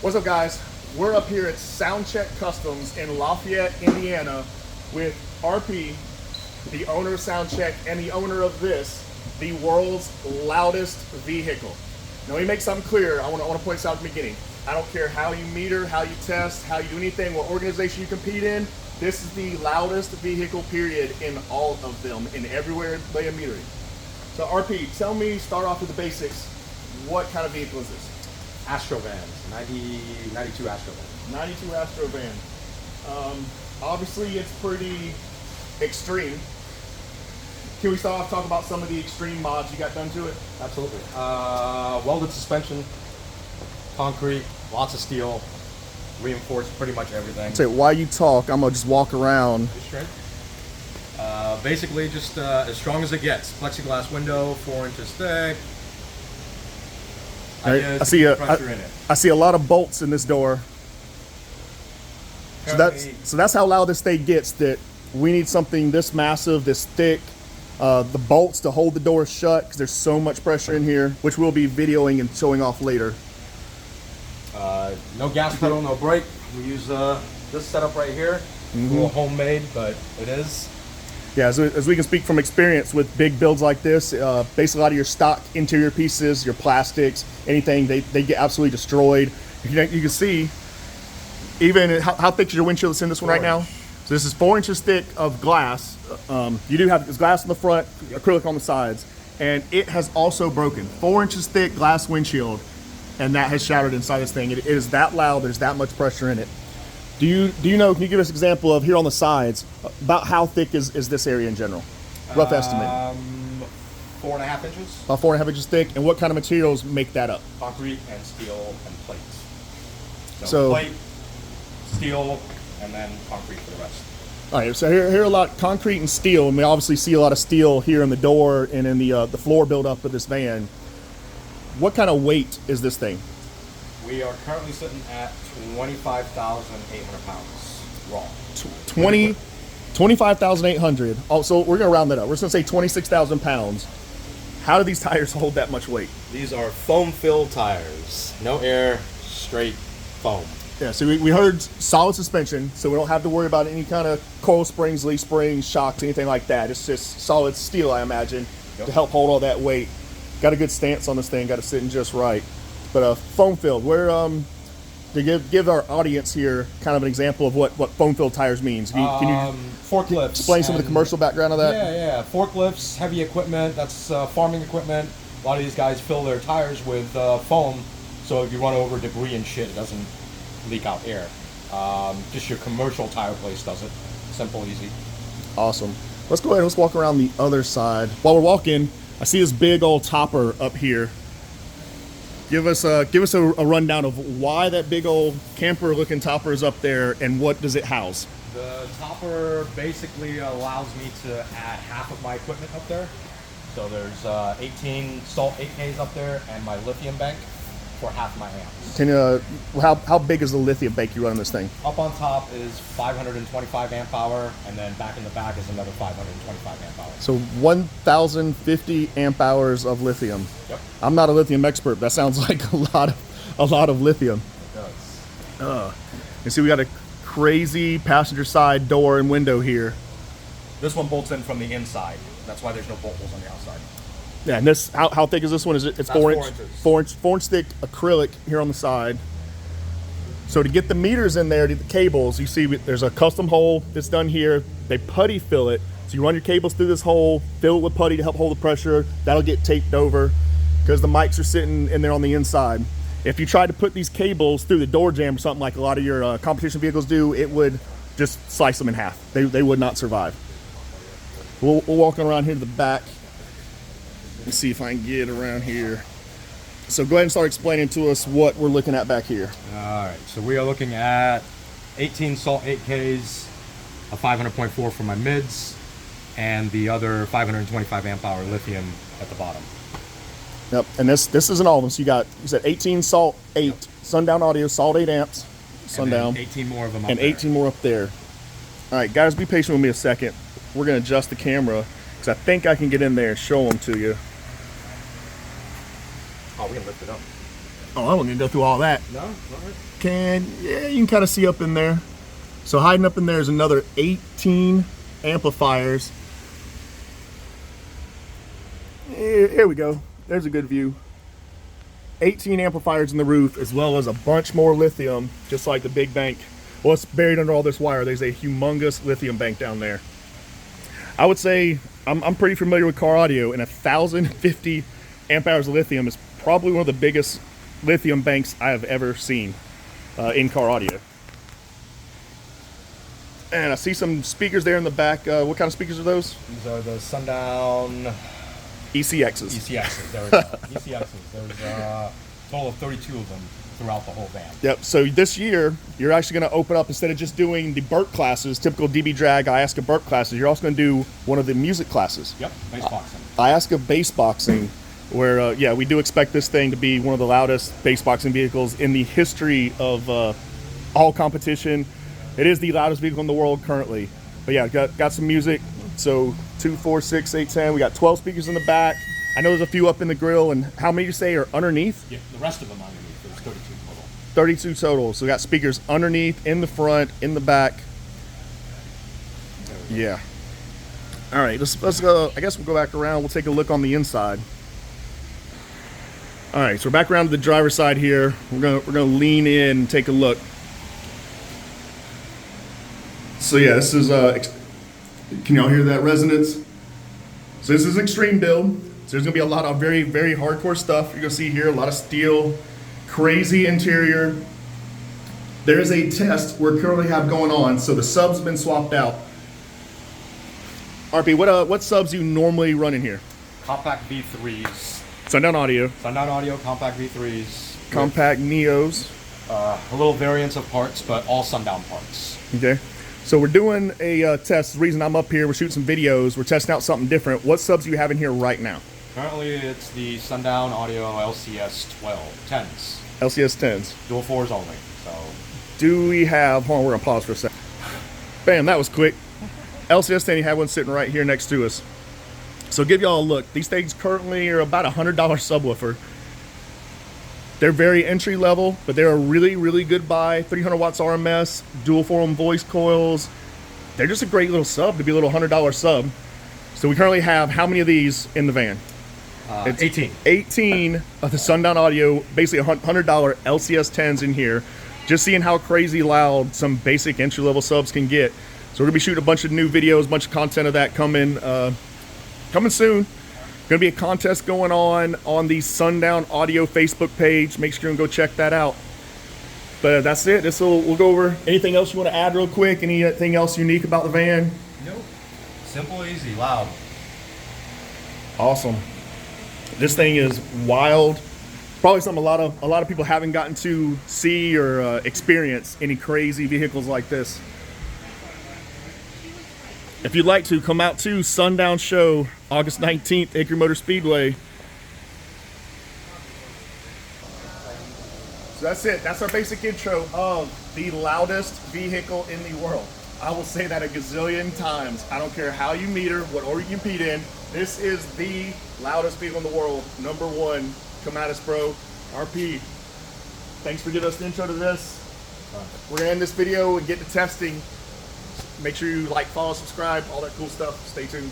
What's up, guys? We're up here at Soundcheck Customs in Lafayette, Indiana with RP, the owner of Soundcheck and the owner of this, the world's loudest vehicle. Now, let me make something clear. I want to point this out at the beginning. I don't care how you meter, how you test, how you do anything, what organization you compete in. This is the loudest vehicle, period, in all of them, in everywhere way of metering. So, RP, tell me, start off with the basics. What kind of vehicle is this? Astro vans, 92 Astro van. 92 Astro van. Obviously, it's pretty extreme. Can we start off talking about some of the extreme mods you got done to it? Absolutely. Welded suspension, concrete, lots of steel, reinforced pretty much everything. So while you talk, I'm gonna just walk around. Straight. Basically, just as strong as it gets. Plexiglass window, 4 inches thick. I see a lot of bolts in this door. So that's how loud this thing gets. That we need something this massive, this thick, the bolts to hold the door shut because there's so much pressure in here, which we'll be videoing and showing off later. No gas pedal, no brake. We use this setup right here. A little homemade, but it is. Yeah, as we can speak from experience with big builds like this, basically a lot of your stock interior pieces, your plastics, anything, they get absolutely destroyed. You can see, even how thick is your windshield that's in this one right now? So this is 4 inches thick of glass. You do have glass on the front, acrylic on the sides, and it has also broken. 4 inches thick glass windshield, and that has shattered inside this thing. It is that loud, there's that much pressure in it. Do you know, can you give us an example of here on the sides, about how thick is this area in general? Rough estimate. 4.5 inches. About 4.5 inches thick, and what kind of materials make that up? Concrete and steel and plates. So plate, steel, and then concrete for the rest. All right, so here a lot concrete and steel, and we obviously see a lot of steel here in the door and in the floor buildup of this van. What kind of weight is this thing? We are currently sitting at 25,800 pounds raw. 25,800. Also, we're gonna round that up. We're just gonna say 26,000 pounds. How do these tires hold that much weight? These are foam-filled tires. No air, straight foam. Yeah, so we heard solid suspension, so we don't have to worry about any kind of coil springs, leaf springs, shocks, anything like that. It's just solid steel, I imagine, to help hold all that weight. Got a good stance on this thing, got it sitting just right. But foam filled, where to give our audience here kind of an example of what foam filled tires means. Can you forklifts explain some of the commercial background of that? Yeah, forklifts, heavy equipment, that's farming equipment. A lot of these guys fill their tires with foam, so if you run over debris and shit, it doesn't leak out air. Just your commercial tire place does it. Simple, easy. Awesome. Let's go ahead and let's walk around the other side. While we're walking, I see this big old topper up here. Give us a rundown of why that big old camper-looking topper is up there, and what does it house? The topper basically allows me to add half of my equipment up there. So there's 18 salt 8Ks up there, and my lithium bank for half my amps. Can you, how big is the lithium bank you run on this thing? Up on top is 525 amp hour, and then back in the back is another 525 amp hour. So 1,050 amp hours of lithium. Yep. I'm not a lithium expert, but that sounds like a lot of lithium. It does. You see, we got a crazy passenger side door and window here. This one bolts in from the inside. That's why there's no bolt holes on the outside. Yeah, and this, how thick is this one? It's 4 inch, 4 inch thick acrylic here on the side. So to get the meters in there, to the cables, you see there's a custom hole that's done here. They putty fill it. So you run your cables through this hole, fill it with putty to help hold the pressure. That'll get taped over because the mics are sitting in there on the inside. If you try to put these cables through the door jamb or something like a lot of your competition vehicles do, it would just slice them in half. They would not survive. We'll walk around here to the back. Let's see if I can get around here. So go ahead and start explaining to us what we're looking at back here. All right, so we are looking at 18 salt 8Ks, a 500.4 for my mids, and the other 525 amp hour lithium at the bottom. Yep, and this isn't all of them. So you said 18 salt 8, yep. Sundown audio, salt 8 amps, Sundown. And 18 more of them up and there. 18 more up there. All right, guys, be patient with me a second. We're gonna adjust the camera because I think I can get in there and show them to you. Oh, we can lift it up. Oh, I don't need to go through all that. No, not Yeah, you can kind of see up in there. So hiding up in there is another 18 amplifiers. Here we go. There's a good view. 18 amplifiers in the roof, as well as a bunch more lithium, just like the big bank. Well, it's buried under all this wire. There's a humongous lithium bank down there. I would say I'm pretty familiar with car audio, and 1,050 amp hours of lithium is probably one of the biggest lithium banks I have ever seen in car audio. And I see some speakers there in the back. What kind of speakers are those? These are the Sundown ECXs. ECXs. There we go. ECXs. There's a total of 32 of them throughout the whole van. Yep. So this year, you're actually going to open up, instead of just doing the Burke classes, typical DB Drag, Iasca Burke classes, you're also going to do one of the music classes. Yep. Bass boxing. Iasca bass boxing, where, yeah, we do expect this thing to be one of the loudest bass boxing vehicles in the history of all competition. It is the loudest vehicle in the world currently. But yeah, got some music. So 2, 4, 6, 8, 10. We got 12 speakers in the back. I know there's a few up in the grill. And how many you say are underneath? Yeah, the rest of them underneath. There's 32 total. 32 total. So we got speakers underneath, in the front, in the back. Yeah. All right, let's go. I guess we'll go back around. We'll take a look on the inside. All right, so we're back around to the driver's side here. We're gonna lean in and take a look. So yeah, this is can y'all hear that resonance? So this is extreme build. So there's gonna be a lot of very, very hardcore stuff you're gonna see here. A lot of steel, crazy interior. There is a test we currently have going on. So the subs have been swapped out. RP, what subs you normally run in here? Compact V3s. Sundown Audio. Sundown Audio compact V3s. Compact Neos. A little variance of parts, but all Sundown parts. Okay. So we're doing a test. The reason I'm up here, we're shooting some videos. We're testing out something different. What subs do you have in here right now? Currently, it's the Sundown Audio LCS 10s. LCS 10s. Dual 4s only. So. Do we have, hold on, we're gonna pause for a second. Bam, that was quick. LCS 10, you have one sitting right here next to us. So give y'all a look. These things currently are about $100 subwoofer. They're very entry level, but they're a really, really good buy. 300 watts RMS, dual forum voice coils. They're just a great little sub to be a little $100 sub. So we currently have how many of these in the van? It's 18. 18 of the Sundown Audio, basically $100 LCS 10s in here. Just seeing how crazy loud some basic entry level subs can get. So we're gonna be shooting a bunch of new videos, a bunch of content of that coming soon. Gonna be a contest going on the Sundown Audio Facebook page. Make sure you go check that out. But that's it. We'll go over anything else you want to add real quick. Anything else unique about the van? Nope. Simple, easy, loud. Awesome. This thing is wild. Probably something a lot of people haven't gotten to see or experience any crazy vehicles like this. If you'd like to, come out to Sundown Show, August 19th, Hickory Motor Speedway. So that's it. That's our basic intro of the loudest vehicle in the world. I will say that a gazillion times. I don't care how you meter, what order you compete in. This is the loudest vehicle in the world. Number one. Come at us, bro. RP. Thanks for giving us the intro to this. We're going to end this video and get to testing. Make sure you like, follow, subscribe, all that cool stuff. Stay tuned.